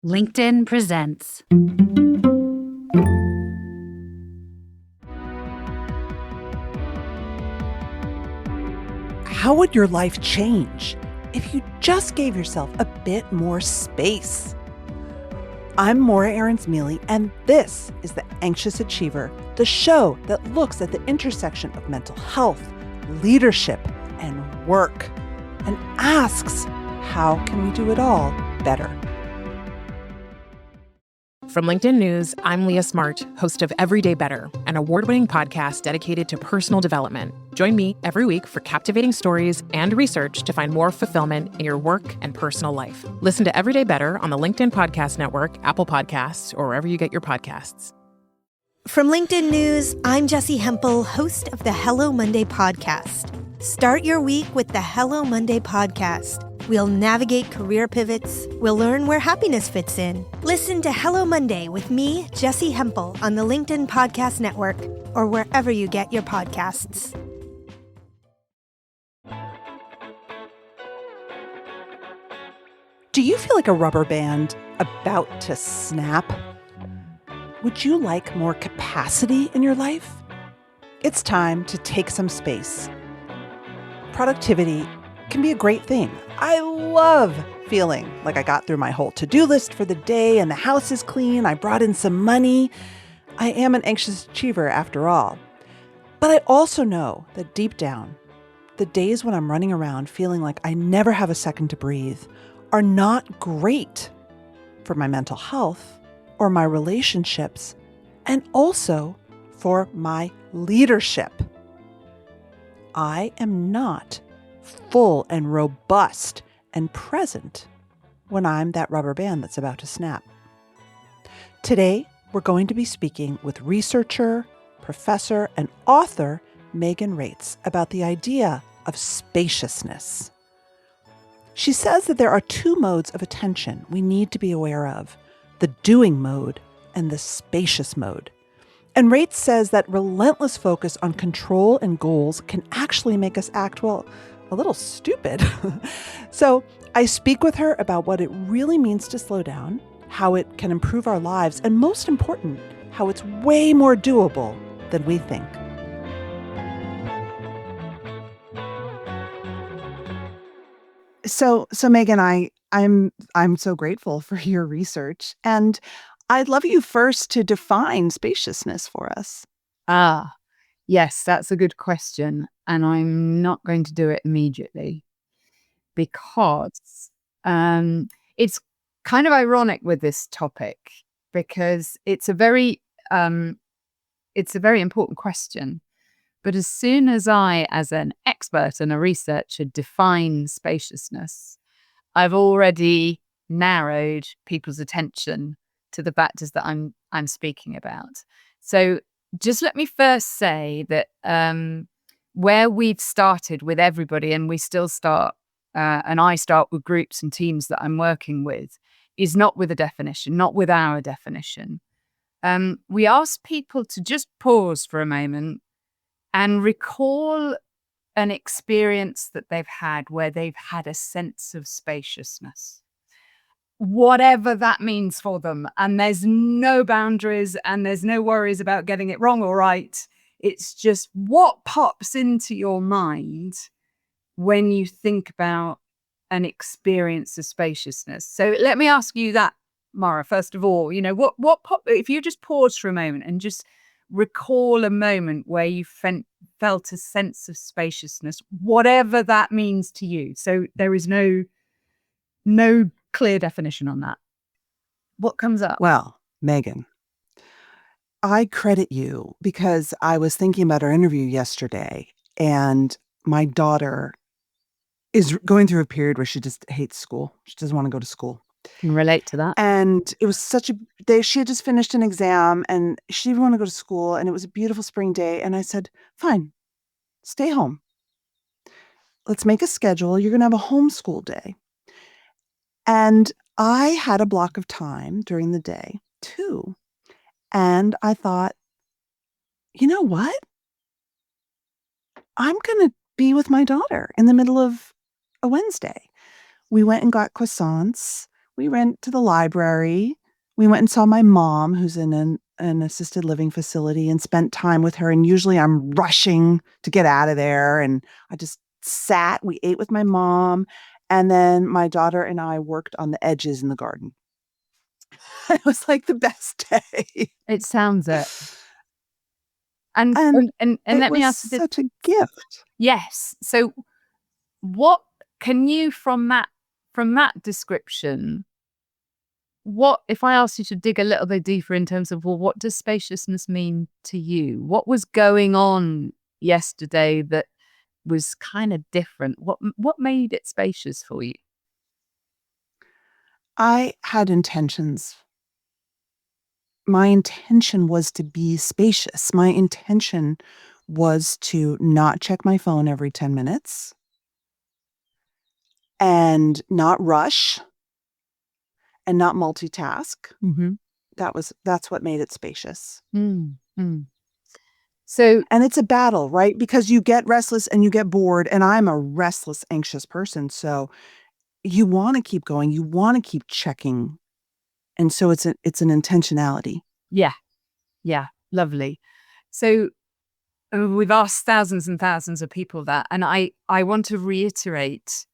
LinkedIn presents. How would your life change if you just gave yourself a bit more space? I'm Morra Aarons-Mele, and this is The Anxious Achiever, the show that looks at the intersection of mental health, leadership, and work, and asks, how can we do it all better? From LinkedIn News, I'm Leah Smart, host of Everyday Better, an award-winning podcast dedicated to personal development. Join me every week for captivating stories and research to find more fulfillment in your work and personal life. Listen to Everyday Better on the LinkedIn Podcast Network, Apple Podcasts, or wherever you get your podcasts. From LinkedIn News, I'm Jessie Hempel, host of the Hello Monday podcast. Start your week with the Hello Monday podcast. We'll navigate career pivots. We'll learn where happiness fits in. Listen to Hello Monday with me, Jessie Hempel, on the LinkedIn Podcast Network or wherever you get your podcasts. Do you feel like a rubber band about to snap? Would you like more capacity in your life? It's time to take some space. Productivity can be a great thing. I love feeling like I got through my whole to-do list for the day and the house is clean. I brought in some money. I am an anxious achiever after all. But I also know that deep down, the days when I'm running around feeling like I never have a second to breathe are not great for my mental health or my relationships, and also for my leadership. I am not full and robust and present when I'm that rubber band that's about to snap. Today, we're going to be speaking with researcher, professor, and author Megan Reitz about the idea of spaciousness. She says that there are two modes of attention we need to be aware of, the doing mode and the spacious mode. And Reitz says that relentless focus on control and goals can actually make us act, well, a little stupid. So I speak with her about what it really means to slow down, how it can improve our lives, and most important, how it's way more doable than we think. So Megan, I'm so grateful for your research, and I'd love you first to define spaciousness for us. Yes, that's a good question. And I'm not going to do it immediately because it's kind of ironic with this topic because it's a very important question. But as soon as I, as an expert and a researcher, define spaciousness, I've already narrowed people's attention to the factors that I'm speaking about. So just let me first say that where we've started with everybody, and we still start, and I start with groups and teams that I'm working with, is not with a definition, not with our definition. We ask people to just pause for a moment and recall an experience that they've had where they've had a sense of spaciousness, whatever that means for them. And there's no boundaries and there's no worries about getting it wrong or right. It's just what pops into your mind when you think about an experience of spaciousness. So let me ask you that, Morra, first of all, if you just pause for a moment and just recall a moment where you felt a sense of spaciousness, whatever that means to you. So there is no clear definition on that. What comes up? Well, Megan, I credit you because I was thinking about our interview yesterday, and my daughter is going through a period where she just hates school. She doesn't want to go to school. Can relate to that. And it was such a day. She had just finished an exam and she didn't want to go to school, and it was a beautiful spring day. And I said, fine, stay home. Let's make a schedule. You're going to have a homeschool day. And I had a block of time during the day too. And I thought, you know what? I'm going to be with my daughter in the middle of a Wednesday. We went and got croissants. We went to the library. We went and saw my mom, who's in an assisted living facility, and spent time with her. And usually I'm rushing to get out of there. And I just sat. We ate with my mom. And then my daughter and I worked on the edges in the garden. It was like the best day. It sounds it. And And let it me was ask you this. such a gift. Yes. So what can you from that description, what if I asked you to dig a little bit deeper in terms of, well, what does spaciousness mean to you? What was going on yesterday that was kind of different? What made it spacious for you? I had intentions. My intention was to be spacious. My intention was to not check my phone every 10 minutes and not rush and not multitask. Mm-hmm. That's what made it spacious. Mm-hmm. So, and it's a battle, right? Because you get restless and you get bored, and I'm a restless, anxious person. So you want to keep going. You want to keep checking. And so it's an intentionality. yeah, lovely. So we've asked thousands and thousands of people that, and I want to reiterate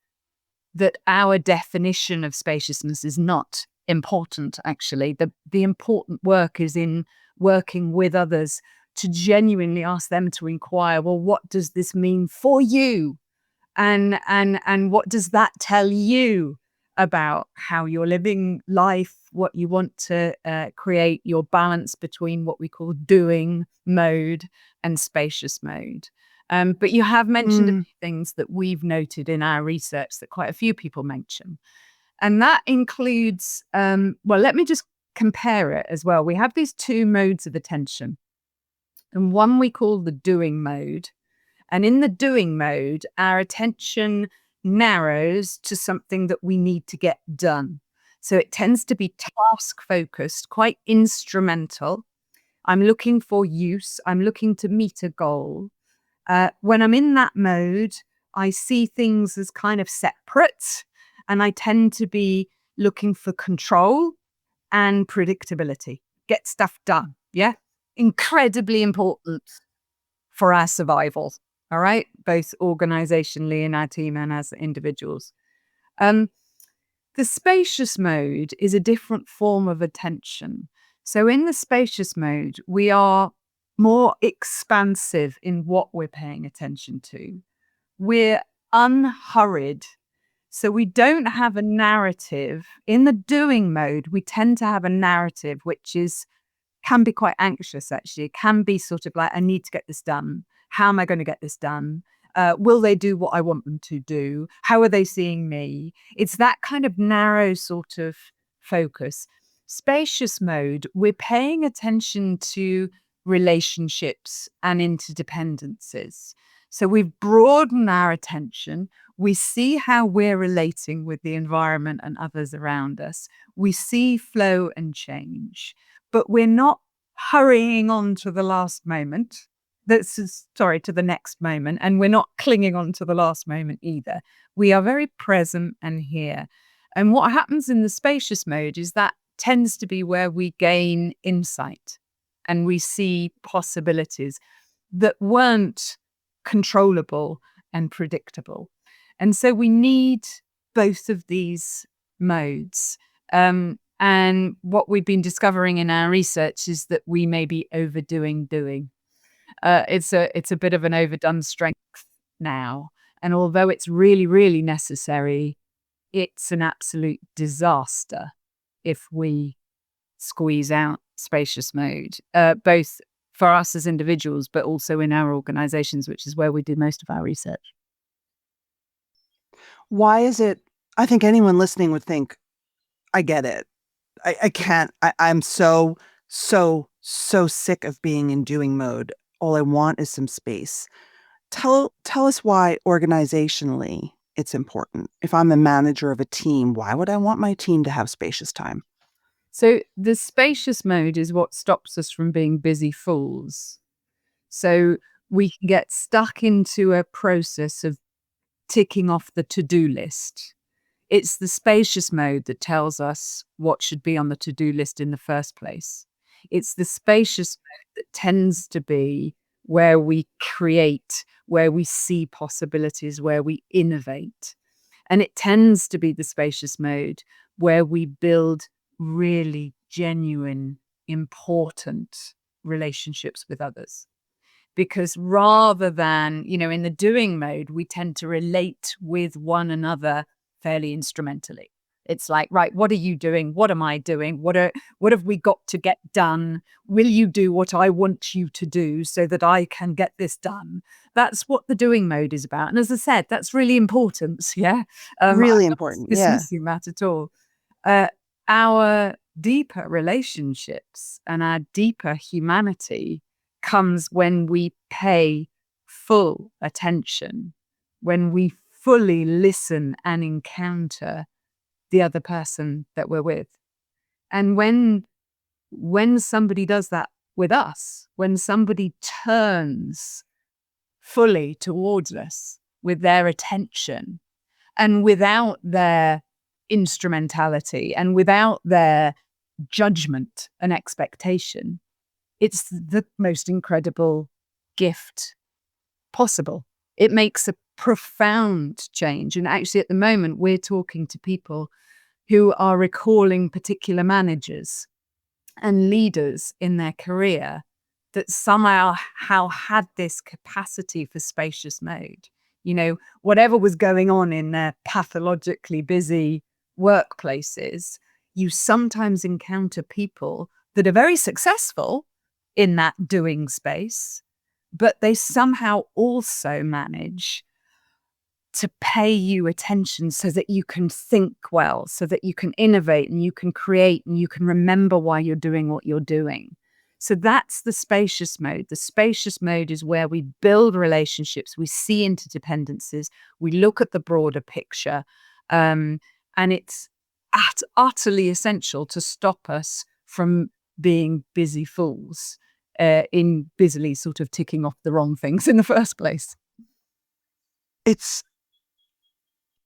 that our definition of spaciousness is not important, actually. The important work is in working with others to genuinely ask them to inquire, well, what does this mean for you? And what does that tell you about how you're living life, what you want to create, your balance between what we call doing mode and spacious mode. But you have mentioned a few things that we've noted in our research that quite a few people mention. And that includes, well, let me just compare it as well. We have these two modes of attention. And one we call the doing mode. And in the doing mode, our attention narrows to something that we need to get done. So it tends to be task focused, quite instrumental. I'm looking for use. I'm looking to meet a goal. When I'm in that mode, I see things as kind of separate, and I tend to be looking for control and predictability. Get stuff done. Yeah. Incredibly important for our survival. All right. Both organizationally in our team and as individuals. The spacious mode is a different form of attention. So in the spacious mode, we are more expansive in what we're paying attention to. We're unhurried. So we don't have a narrative. In the doing mode, we tend to have a narrative, which can be quite anxious, actually. It can be sort of like, I need to get this done. How am I going to get this done? Will they do what I want them to do? How are they seeing me? It's that kind of narrow sort of focus. Spacious mode, we're paying attention to relationships and interdependencies. So we've broadened our attention. We see how we're relating with the environment and others around us. We see flow and change, but we're not hurrying on to the last moment. To the next moment. And we're not clinging on to the last moment either. We are very present and here. And what happens in the spacious mode is that tends to be where we gain insight and we see possibilities that weren't controllable and predictable. And so we need both of these modes. And what we've been discovering in our research is that we may be overdoing doing. It's a bit of an overdone strength now. And although it's really, really necessary, it's an absolute disaster if we squeeze out spacious mode, both for us as individuals, but also in our organizations, which is where we do most of our research. Why is it? I think anyone listening would think, I get it. I can't. I'm so sick of being in doing mode. All I want is some space. Tell us why organizationally it's important. If I'm a manager of a team, why would I want my team to have spacious time? So the spacious mode is what stops us from being busy fools. So we can get stuck into a process of ticking off the to-do list It's the spacious mode that tells us what should be on the to-do list in the first place. It's the spacious mode that tends to be where we create, where we see possibilities, where we innovate. And it tends to be the spacious mode where we build really genuine, important relationships with others. Because rather than, in the doing mode, we tend to relate with one another fairly instrumentally. It's like, right, what are you doing? What am I doing? What have we got to get done? Will you do what I want you to do so that I can get this done? That's what the doing mode is about. And as I said, that's really important. Yeah. Really I'm not important. Yeah. dismissing that at all. Our deeper relationships and our deeper humanity comes when we pay full attention, when we fully listen and encounter the other person that we're with. And when somebody does that with us, when somebody turns fully towards us with their attention and without their instrumentality and without their judgment and expectation, it's the most incredible gift possible. It makes a profound change. And actually, at the moment, we're talking to people who are recalling particular managers and leaders in their career that somehow had this capacity for spacious mode. Whatever was going on in their pathologically busy workplaces, you sometimes encounter people that are very successful in that doing space, but they somehow also manage to pay you attention so that you can think well, so that you can innovate and you can create and you can remember why you're doing what you're doing. So that's the spacious mode. The spacious mode is where we build relationships, we see interdependencies, we look at the broader picture, and it's utterly essential to stop us from being busy fools in busily sort of ticking off the wrong things in the first place.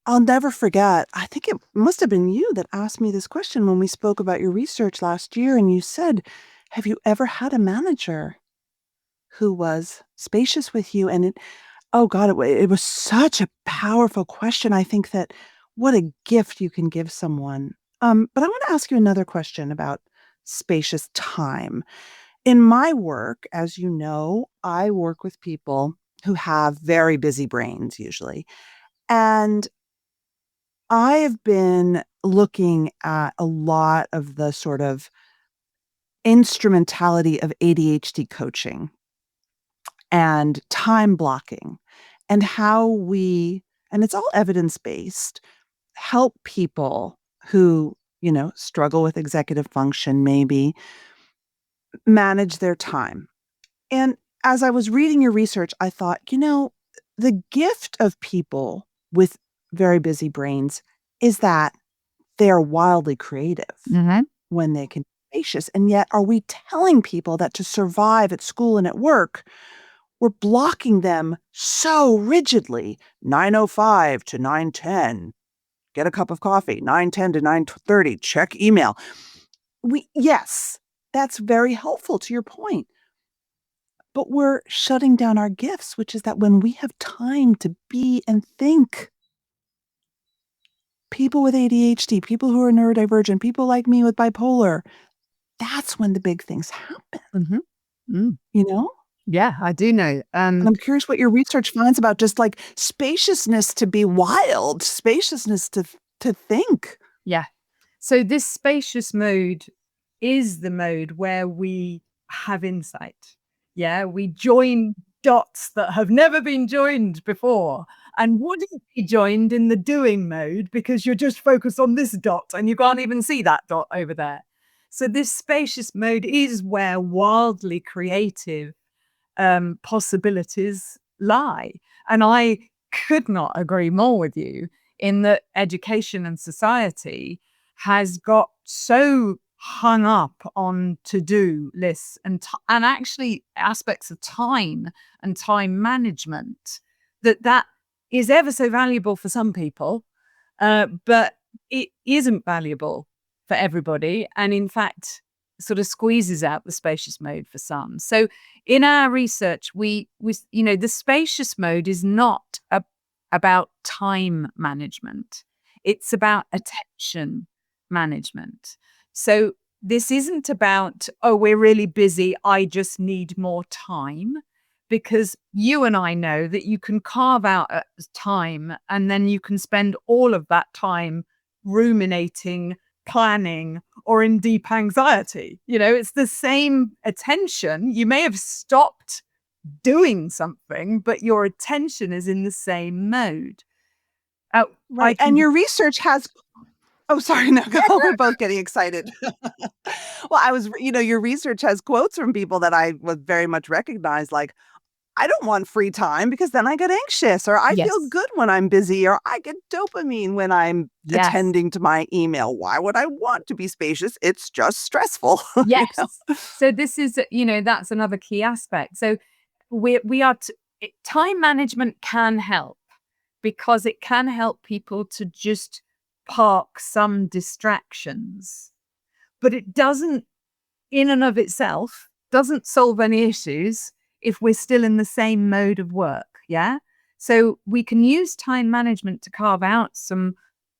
I'll never forget. I think it must have been you that asked me this question when we spoke about your research last year. And you said, have you ever had a manager who was spacious with you? And it was such a powerful question. I think that what a gift you can give someone. But I want to ask you another question about spacious time. In my work, as you know, I work with people who have very busy brains usually. And I have been looking at a lot of the sort of instrumentality of ADHD coaching and time blocking and how and it's all evidence-based, help people who, struggle with executive function, maybe manage their time. And as I was reading your research, I thought, the gift of people with very busy brains is that they are wildly creative when they can be spacious. And yet, are we telling people that to survive at school and at work, we're blocking them so rigidly? 9:05 to 9:10, get a cup of coffee. 9:10 to 9:30, check email. Yes, that's very helpful to your point. But we're shutting down our gifts, which is that when we have time to be and think, people with ADHD, people who are neurodivergent, people like me with bipolar, that's when the big things happen. Yeah, I do know. And I'm curious what your research finds about just like spaciousness to be wild, spaciousness to think. Yeah. So this spacious mode is the mode where we have insight. Yeah, we join dots that have never been joined before and wouldn't be joined in the doing mode because you're just focused on this dot and you can't even see that dot over there. So this spacious mode is where wildly creative possibilities lie. And I could not agree more with you in that education and society has got so hung up on to-do lists and actually aspects of time and time management that is ever so valuable for some people But it isn't valuable for everybody. And in fact, sort of squeezes out the spacious mode for some. So in our research, we the spacious mode is not about time management. It's about attention management. So this isn't about, oh, we're really busy, I just need more time. Because you and I know that you can carve out time and then you can spend all of that time ruminating, planning, or in deep anxiety. It's the same attention. You may have stopped doing something, but your attention is in the same mode. Right. And your research has... Oh, sorry. No, go. We're both getting excited. Well, your research has quotes from people that I would very much recognize, like, I don't want free time because then I get anxious, or I feel good when I'm busy, or I get dopamine when I'm attending to my email. Why would I want to be spacious? It's just stressful. Yes. So this is, that's another key aspect. So time management can help because it can help people to just park some distractions, but it doesn't, in and of itself, doesn't solve any issues if we're still in the same mode of work. Yeah. So we can use time management to carve out some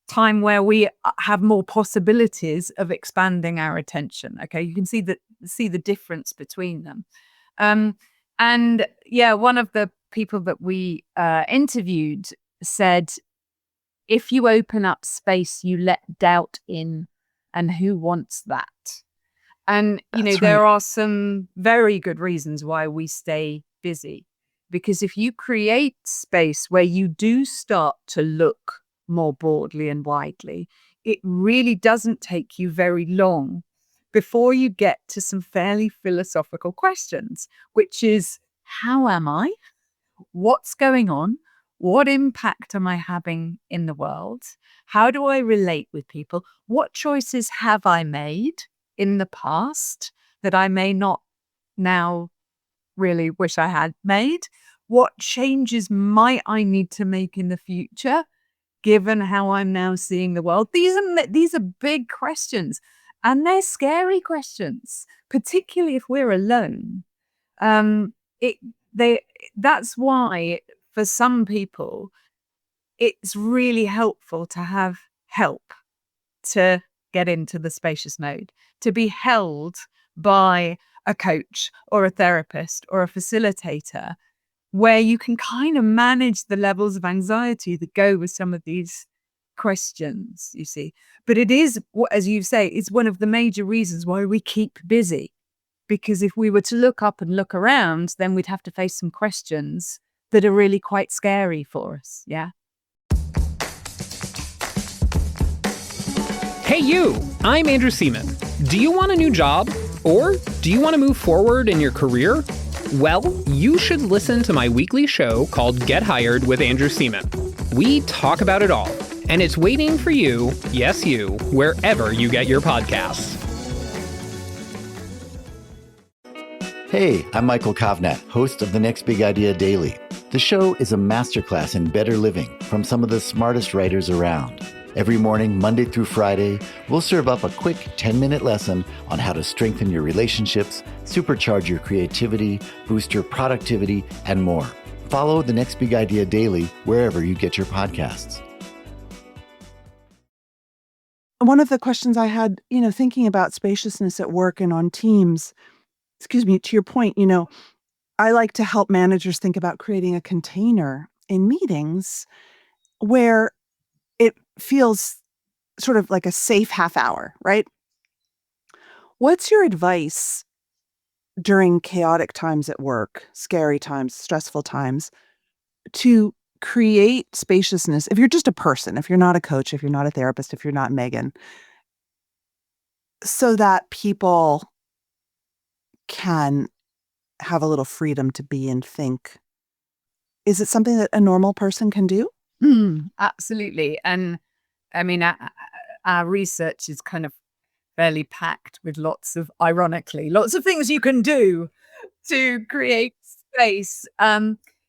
time where we have more possibilities of expanding our attention. Okay. You can see the difference between them. And one of the people that we interviewed said, if you open up space, you let doubt in, and who wants that? And, there are some very good reasons why we stay busy, because if you create space where you do start to look more broadly and widely, it really doesn't take you very long before you get to some fairly philosophical questions, which is, how am I? What's going on? What impact am I having in the world? How do I relate with people? What choices have I made in the past that I may not now really wish I had made? What changes might I need to make in the future, given how I'm now seeing the world? These are big questions, and they're scary questions, particularly if we're alone. That's why for some people, it's really helpful to have help to get into the spacious mode, to be held by a coach or a therapist or a facilitator, where you can kind of manage the levels of anxiety that go with some of these questions, you see. But it is, as you say, it's one of the major reasons why we keep busy. Because if we were to look up and look around, then we'd have to face some questions that are really quite scary for us. Yeah. Hey, you! I'm Andrew Seaman. Do you want a new job? Or do you want to move forward in your career? Well, you should listen to my weekly show called Get Hired with Andrew Seaman. We talk about it all, and it's waiting for you, yes you, wherever you get your podcasts. Hey, I'm Michael Kovnat, host of The Next Big Idea Daily. The show is a masterclass in better living from some of the smartest writers around. Every morning, Monday through Friday, we'll serve up a quick 10-minute lesson on how to strengthen your relationships, supercharge your creativity, boost your productivity, and more. Follow The Next Big Idea Daily wherever you get your podcasts. One of the questions I had, thinking about spaciousness at work and on teams, to your point, I like to help managers think about creating a container in meetings where it feels sort of like a safe half hour, right? What's your advice during chaotic times at work, scary times, stressful times, to create spaciousness? If you're just a person, if you're not a coach, if you're not a therapist, if you're not Megan, so that people can have a little freedom to be and think. Is it something that a normal person can do? Absolutely. And I mean, our research is kind of fairly packed with lots of things you can do to create space.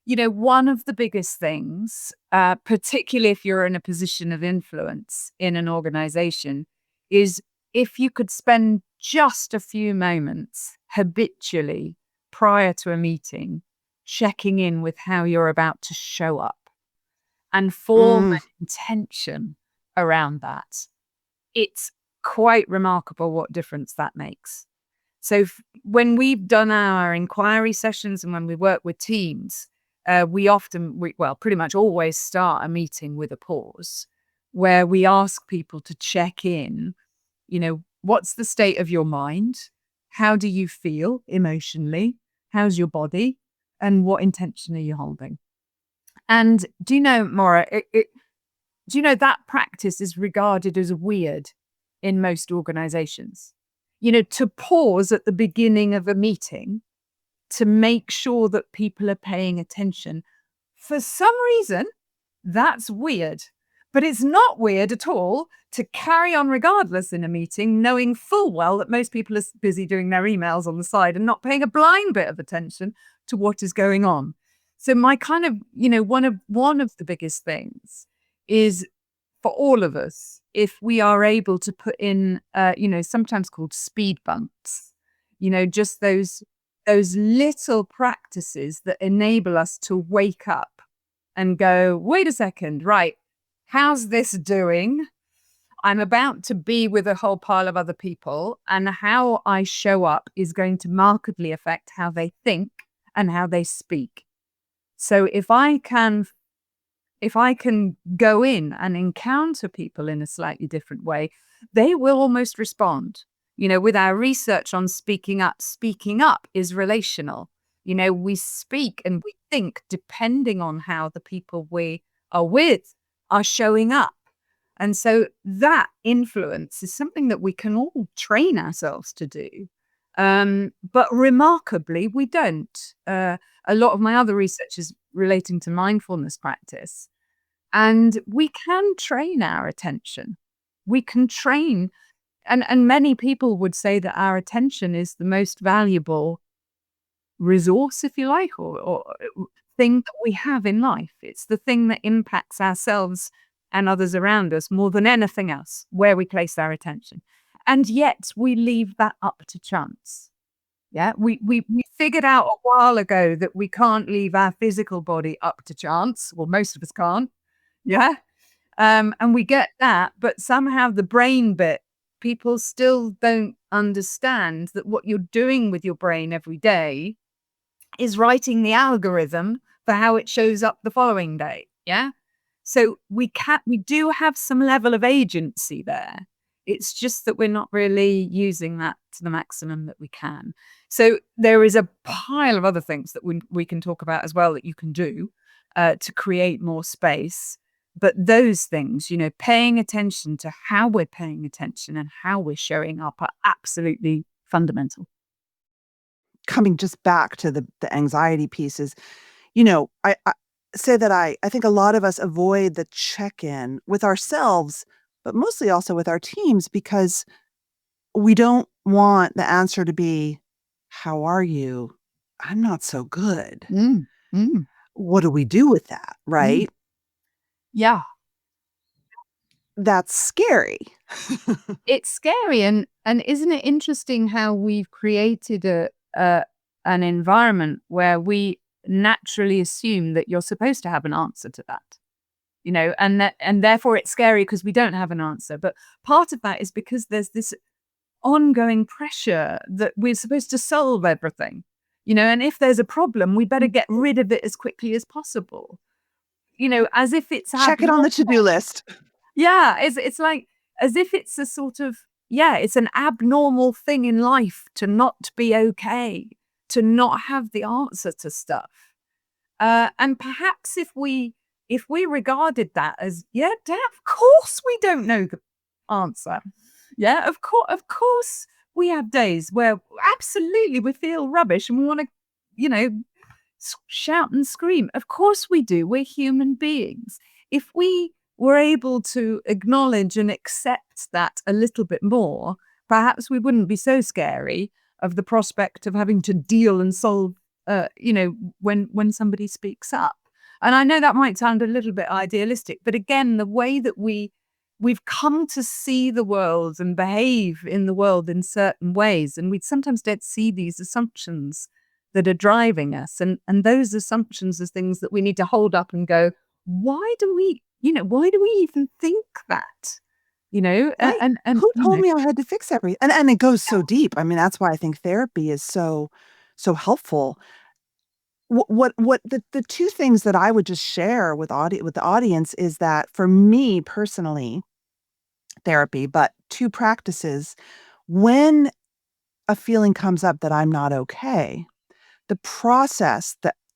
one of the biggest things, particularly if you're in a position of influence in an organization, is if you could spend just a few moments habitually prior to a meeting, checking in with how you're about to show up and form an intention around that. It's quite remarkable what difference that makes. So when we've done our inquiry sessions and when we work with teams, we pretty much always start a meeting with a pause where we ask people to check in, what's the state of your mind? How do you feel emotionally? How's your body? And what intention are you holding? And do you know, Morra, do you know that practice is regarded as weird in most organizations? To pause at the beginning of a meeting to make sure that people are paying attention. For some reason, that's weird. But it's not weird at all to carry on regardless in a meeting, knowing full well that most people are busy doing their emails on the side and not paying a blind bit of attention to what is going on. So my kind of, one of the biggest things is for all of us, if we are able to put in, sometimes called speed bumps, just those little practices that enable us to wake up and go, wait a second, right, how's this doing? I'm about to be with a whole pile of other people, and how I show up is going to markedly affect how they think and how they speak. So if I can go in and encounter people in a slightly different way, they will almost respond. With our research on speaking up is relational. We speak and we think depending on how the people we are with are showing up. And so that influence is something that we can all train ourselves to do. But remarkably, we don't. A lot of my other research is relating to mindfulness practice. And we can train our attention. We can train. And many people would say that our attention is the most valuable resource, if you like, or thing that we have in life. It's the thing that impacts ourselves and others around us more than anything else, where we place our attention. And yet we leave that up to chance. Yeah, we figured out a while ago that we can't leave our physical body up to chance. Well, most of us can't. Yeah. And we get that, but somehow the brain bit, people still don't understand that what you're doing with your brain every day is writing the algorithm for how it shows up the following day. Yeah. So we do have some level of agency there. It's just that we're not really using that to the maximum that we can. So there is a pile of other things that we can talk about as well that you can do to create more space. But those things, paying attention to how we're paying attention and how we're showing up are absolutely fundamental. Coming just back to the anxiety pieces, I say that I think a lot of us avoid the check-in with ourselves, but mostly also with our teams, because we don't want the answer to be, how are you? I'm not so good. What do we do with that, right? Yeah. That's scary. It's scary. And isn't it interesting how we've created an environment where we naturally assume that you're supposed to have an answer to that, and therefore it's scary because we don't have an answer. But part of that is because there's this ongoing pressure that we're supposed to solve everything, and if there's a problem, we better get rid of it as quickly as possible, as if it's check it on the to-do list. Yeah, it's like as if it's a sort of, it's an abnormal thing in life to not be okay, to not have the answer to stuff. And perhaps if we regarded that as, of course we don't know the answer. Yeah, of course we have days where absolutely we feel rubbish and we want to, shout and scream. Of course we do. We're human beings. If we were able to acknowledge and accept that a little bit more, perhaps we wouldn't be so scary of the prospect of having to deal and solve when somebody speaks up. And I know that might sound a little bit idealistic, but again, the way that we've come to see the world and behave in the world in certain ways, and we sometimes don't see these assumptions that are driving us. And those assumptions are things that we need to hold up and go, why do we even think that? Right. Who told me I had to fix everything? And it goes so deep. I mean, that's why I think therapy is so helpful. What the two things that I would just share with the audience is that for me personally, therapy, but two practices, when a feeling comes up that I'm not okay, the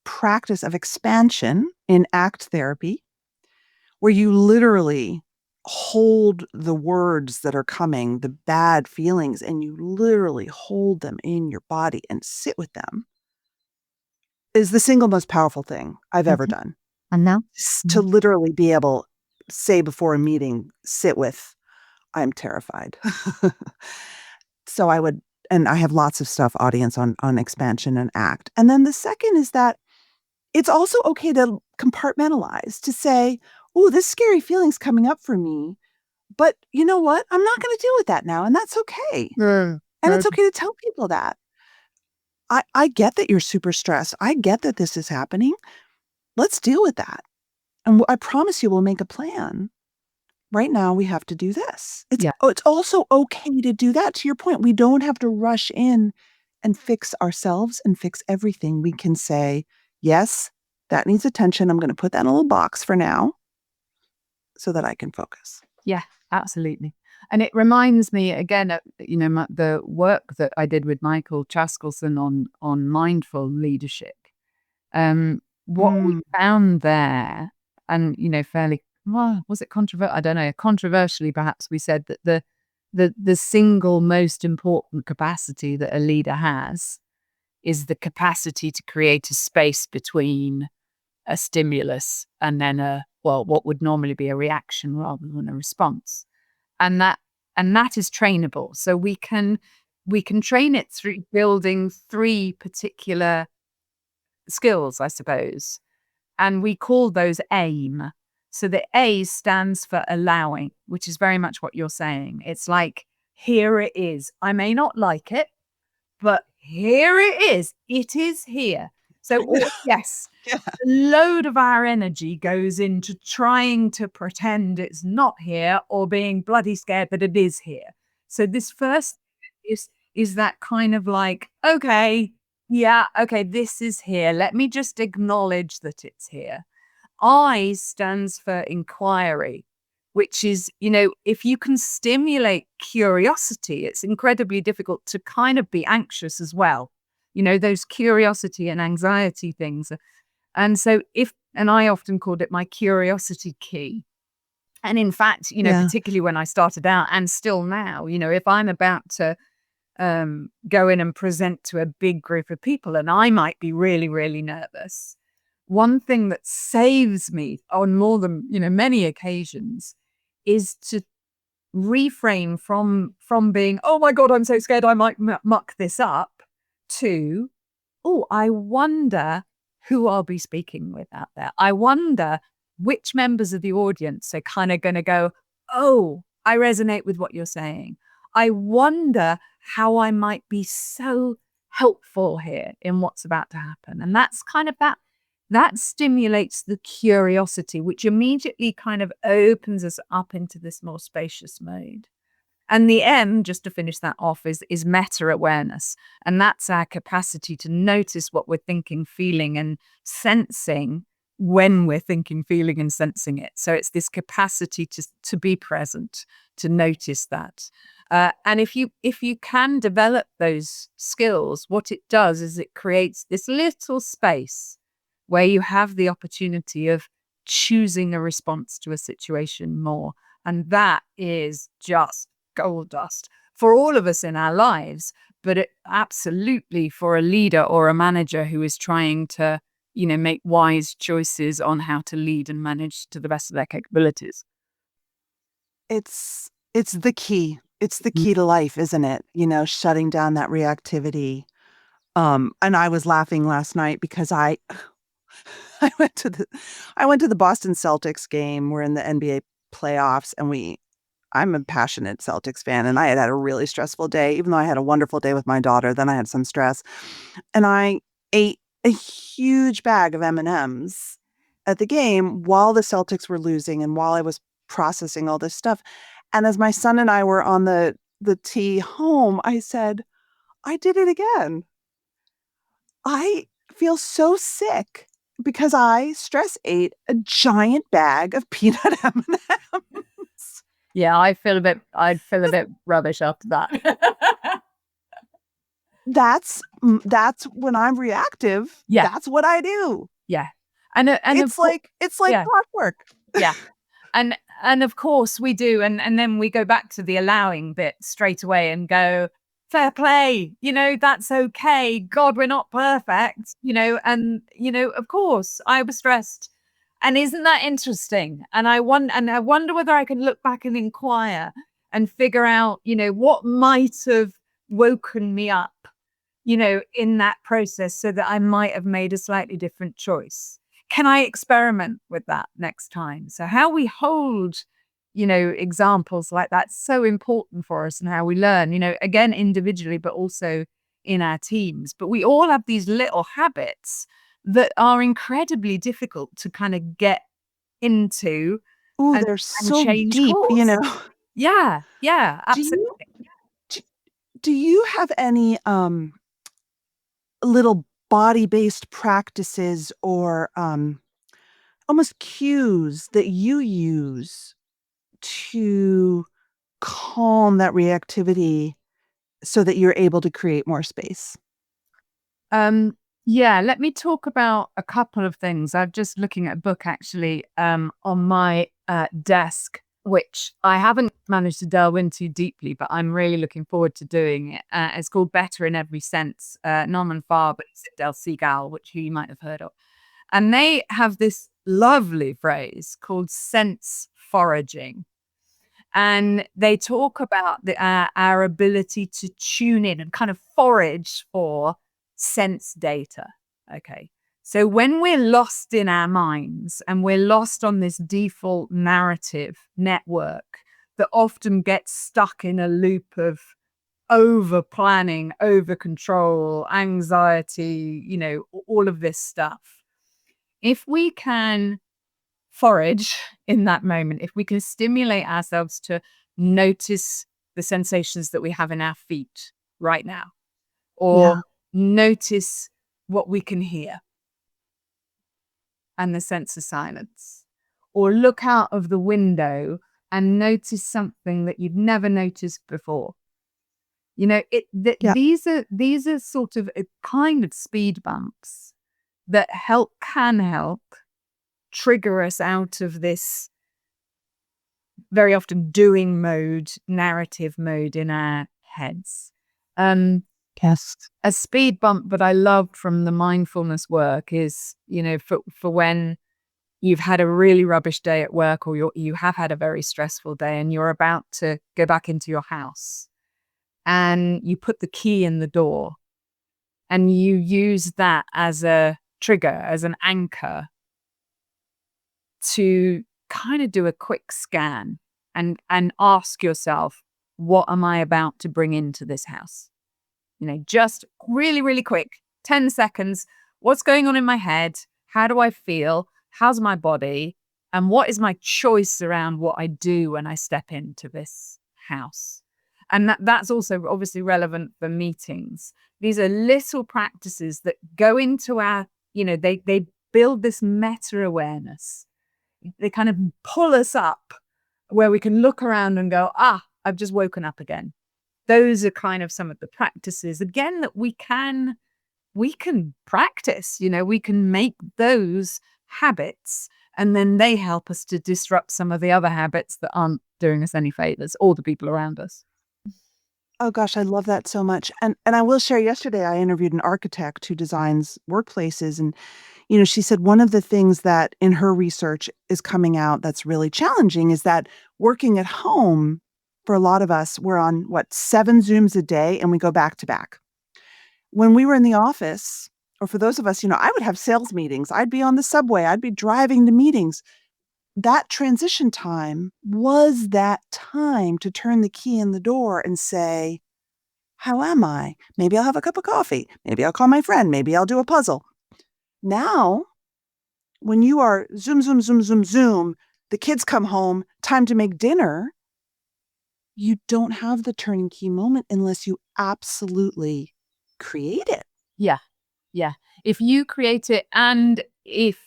practice of expansion in ACT therapy, where you literally hold the words that are coming, the bad feelings, and you literally hold them in your body and sit with them, is the single most powerful thing I've ever done. And now? To literally be able to say before a meeting, sit with, I'm terrified. So and I have lots of stuff, audience, on expansion and ACT. And then the second is that it's also okay to compartmentalize, to say, oh, this scary feeling's coming up for me, but you know what? I'm not going to deal with that now. And that's okay. And it's okay to tell people that. I get that you're super stressed. I get that this is happening. Let's deal with that. And I promise you we'll make a plan. Right now we have to do this. It's also okay to do that. To your point, we don't have to rush in and fix ourselves and fix everything. We can say, yes, that needs attention. I'm going to put that in a little box for now so that I can focus. Yeah, absolutely. And it reminds me again, the work that I did with Michael Chaskelson on mindful leadership. What we found there, and fairly, well, was it controversial? I don't know. Controversially, perhaps we said that the single most important capacity that a leader has is the capacity to create a space between a stimulus and then what would normally be a reaction rather than a response. And that is trainable. So we can train it through building 3 particular skills, I suppose. And we call those AIM. So the A stands for allowing, which is very much what you're saying. It's like, here it is. I may not like it, but here it is. It is here. So yes, a load of our energy goes into trying to pretend it's not here or being bloody scared that it is here. So this first is that kind of like, okay, this is here. Let me just acknowledge that it's here. I stands for inquiry, which is, if you can stimulate curiosity, it's incredibly difficult to kind of be anxious as well. Those curiosity and anxiety things. And so and I often called it my curiosity key. And in fact, particularly when I started out and still now, if I'm about to go in and present to a big group of people and I might be really, really nervous, one thing that saves me on more than, many occasions is to reframe from being, oh my God, I'm so scared I might muck this up, to, oh, I wonder who I'll be speaking with out there. I wonder which members of the audience are kind of going to go, oh, I resonate with what you're saying. I wonder how I might be so helpful here in what's about to happen. And that's kind of that stimulates the curiosity, which immediately kind of opens us up into this more spacious mode. And the M, just to finish that off, is meta-awareness. And that's our capacity to notice what we're thinking, feeling, and sensing when we're thinking, feeling, and sensing it. So it's this capacity to be present, to notice that. And if you can develop those skills, what it does is it creates this little space where you have the opportunity of choosing a response to a situation more. And that is just gold dust for all of us in our lives, but it absolutely for a leader or a manager who is trying to, make wise choices on how to lead and manage to the best of their capabilities. It's the key. It's the key to life, isn't it? Shutting down that reactivity. And I was laughing last night because I went to the Boston Celtics game. We're in the NBA playoffs, and I'm a passionate Celtics fan, and I had a really stressful day. Even though I had a wonderful day with my daughter, then I had some stress, and I ate a huge bag of M&Ms at the game while the Celtics were losing and while I was processing all this stuff. And as my son and I were on the tee home, I said, I did it again. I feel so sick because I stress ate a giant bag of peanut M&Ms. Yeah, I'd feel a bit rubbish after that. That's when I'm reactive. Yeah. That's what I do. Yeah. And it's like clockwork. Yeah. And of course we do. And then we go back to the allowing bit straight away and go, fair play, that's okay. God, we're not perfect, and, of course I was stressed. And isn't that interesting? And I wonder whether I can look back and inquire and figure out, what might have woken me up, in that process so that I might have made a slightly different choice. Can I experiment with that next time? So how we hold examples like that's so important for us and how we learn, again, individually, but also in our teams. But we all have these little habits that are incredibly difficult to kind of get into. Oh, they're so change deep, course. Yeah, absolutely. Do you have any little body-based practices or almost cues that you use to calm that reactivity so that you're able to create more space? Yeah, let me talk about a couple of things. I'm just looking at a book actually on my desk, which I haven't managed to delve into deeply, but I'm really looking forward to doing it. It's called Better in Every Sense, Norman Farb and Del Seagal, which you might have heard of. And they have this lovely phrase called sense foraging. And they talk about our ability to tune in and kind of forage for sense data. Okay. So when we're lost in our minds and we're lost on this default narrative network that often gets stuck in a loop of over planning, over control, anxiety, all of this stuff. If we can forage in that moment, if we can stimulate ourselves to notice the sensations that we have in our feet right now, or notice what we can hear and the sense of silence, or look out of the window and notice something that you'd never noticed before. These are sort of a kind of speed bumps that can help trigger us out of this very often doing mode, narrative mode in our heads. Yes. A speed bump that I loved from the mindfulness work is, for when you've had a really rubbish day at work, or you have had a very stressful day and you're about to go back into your house and you put the key in the door and you use that as a trigger, as an anchor to kind of do a quick scan and ask yourself, what am I about to bring into this house? Just really, really quick, 10 seconds. What's going on in my head? How do I feel? How's my body? And what is my choice around what I do when I step into this house? And that's also obviously relevant for meetings. These are little practices that go into our, they build this meta-awareness. They kind of pull us up where we can look around and go, I've just woken up again. Those are kind of some of the practices, again, that we can practice. We can make those habits, and then they help us to disrupt some of the other habits that aren't doing us any favors, or the people around us. Oh gosh, I love that so much. And I will share, yesterday I interviewed an architect who designs workplaces, and she said one of the things that in her research is coming out that's really challenging is that working at home, for a lot of us, we're on 7 Zooms a day and we go back to back. when we were in the office, or for those of us, I would have sales meetings. I'd be on the subway. I'd be driving to meetings. That transition time was that time to turn the key in the door and say, how am I? Maybe I'll have a cup of coffee. Maybe I'll call my friend. Maybe I'll do a puzzle. Now, when you are zoom, zoom, zoom, zoom, zoom, the kids come home, time to make dinner, you don't have the turning key moment unless you absolutely create it. Yeah. Yeah. If you create it, and if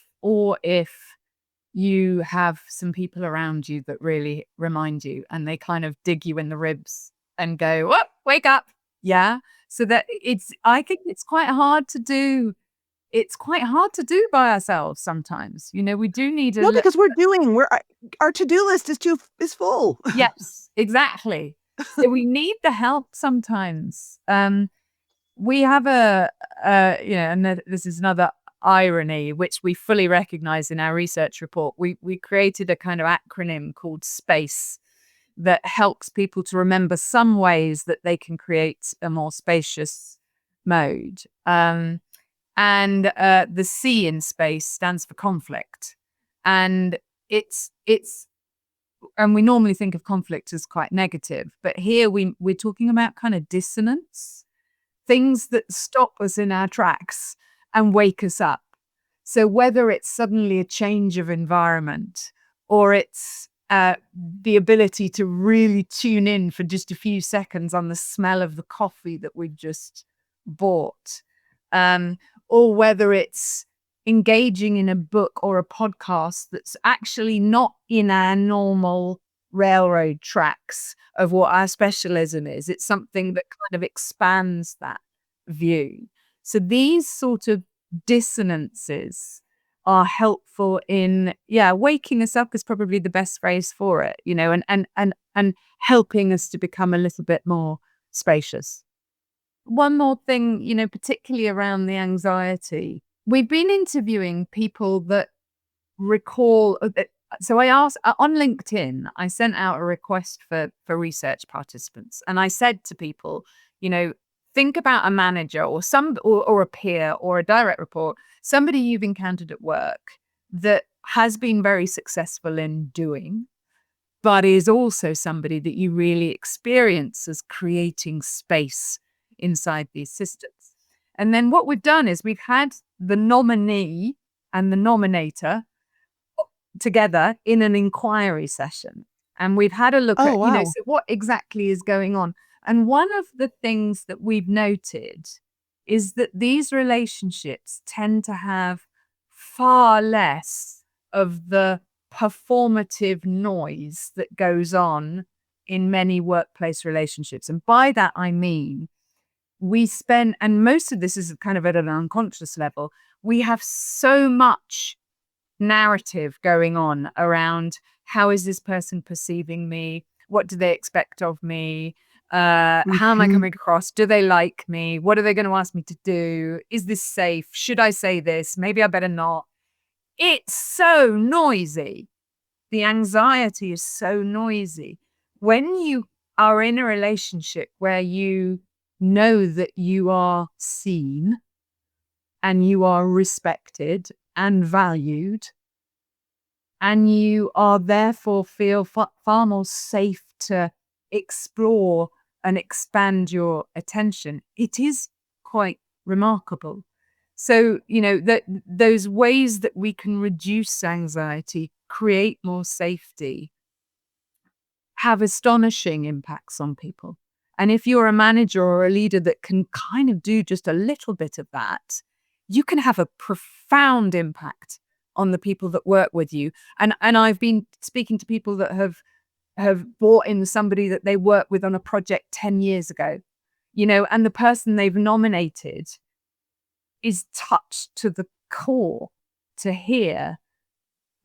you have some people around you that really remind you and they kind of dig you in the ribs and go, "Whoop, wake up." Yeah. So that I think it's quite hard to do. It's quite hard to do by ourselves sometimes. We do need No, because our to-do list is full. Yes, exactly. So we need the help sometimes. We have and this is another irony, which we fully recognize in our research report. We created a kind of acronym called SPACE that helps people to remember some ways that they can create a more spacious mode. And the C in SPACE stands for conflict. And and we normally think of conflict as quite negative, but here we're talking about kind of dissonance, things that stop us in our tracks and wake us up. So whether it's suddenly a change of environment, or it's the ability to really tune in for just a few seconds on the smell of the coffee that we've just bought, or whether it's engaging in a book or a podcast that's actually not in our normal railroad tracks of what our specialism is. It's something that kind of expands that view. So these sort of dissonances are helpful in, waking us up is probably the best phrase for it, and helping us to become a little bit more spacious. One more thing, particularly around the anxiety. We've been interviewing people that recall. So I asked on LinkedIn, I sent out a request for research participants. And I said to people, think about a manager or a peer or a direct report, somebody you've encountered at work that has been very successful in doing, but is also somebody that you really experience as creating space inside these systems. And then what we've done is we've had the nominee and the nominator together in an inquiry session. And we've had a look at, wow. So what exactly is going on. And one of the things that we've noted is that these relationships tend to have far less of the performative noise that goes on in many workplace relationships. And by that, I mean, and most of this is kind of at an unconscious level, we have so much narrative going on around how is this person perceiving me? What do they expect of me? How am I coming across? Do they like me? What are they going to ask me to do? Is this safe? Should I say this? Maybe I better not. It's so noisy. The anxiety is so noisy. When you are in a relationship where you know that you are seen and you are respected and valued, and you are therefore feel far more safe to explore and expand your attention, it is quite remarkable. So, those ways that we can reduce anxiety, create more safety, have astonishing impacts on people. And if you're a manager or a leader that can kind of do just a little bit of that, you can have a profound impact on the people that work with you. And I've been speaking to people that have brought in somebody that they worked with on a project 10 years ago, and the person they've nominated is touched to the core to hear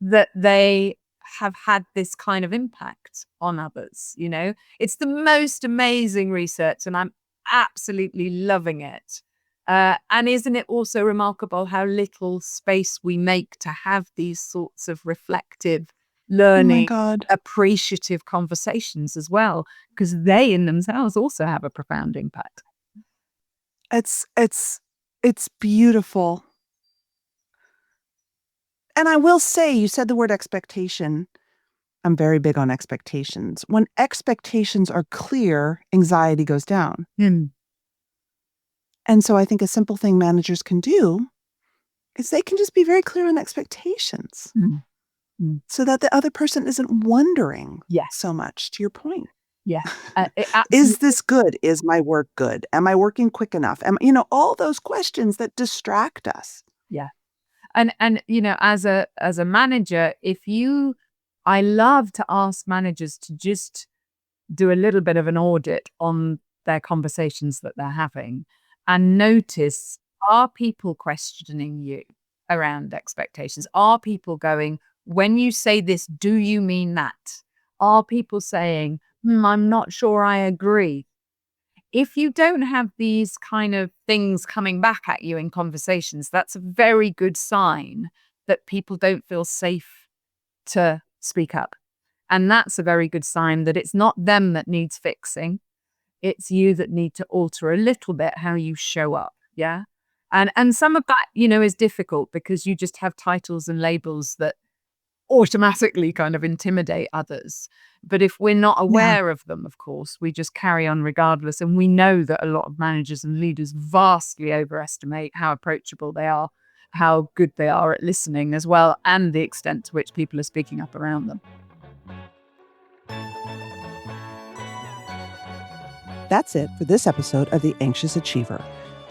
that they have had this kind of impact on others. It's the most amazing research, and I'm absolutely loving it. And isn't it also remarkable how little space we make to have these sorts of reflective, learning, appreciative conversations as well, because they in themselves also have a profound impact. It's beautiful. And I will say, you said the word expectation. I'm very big on expectations. When expectations are clear, anxiety goes down. Mm. And so I think a simple thing managers can do is they can just be very clear on expectations so that the other person isn't wondering so much, to your point. Yeah. Is this good? Is my work good? Am I working quick enough? All those questions that distract us. Yeah. And as a manager, I love to ask managers to just do a little bit of an audit on their conversations that they're having and notice, are people questioning you around expectations? Are people going, when you say this, do you mean that? Are people saying, I'm not sure I agree? If you don't have these kind of things coming back at you in conversations, that's a very good sign that people don't feel safe to speak up. And that's a very good sign that it's not them that needs fixing. It's you that need to alter a little bit how you show up. Yeah. And some of that, is difficult because you just have titles and labels that automatically kind of intimidate others. But if we're not aware of them, of course, we just carry on regardless. And we know that a lot of managers and leaders vastly overestimate how approachable they are, how good they are at listening as well, and the extent to which people are speaking up around them. That's it for this episode of The Anxious Achiever.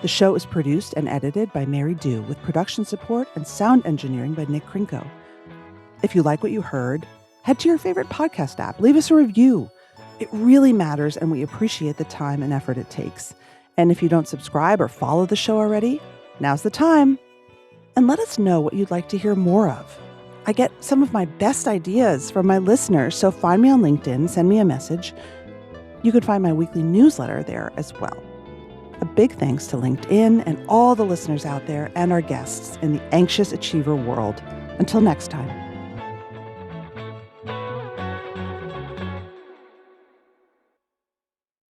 The show is produced and edited by Mary Dew with production support and sound engineering by Nick Krinko. If you like what you heard, head to your favorite podcast app. Leave us a review. It really matters, and we appreciate the time and effort it takes. And if you don't subscribe or follow the show already, now's the time. And let us know what you'd like to hear more of. I get some of my best ideas from my listeners, so find me on LinkedIn, send me a message. You can find my weekly newsletter there as well. A big thanks to LinkedIn and all the listeners out there and our guests in the Anxious Achiever world. Until next time.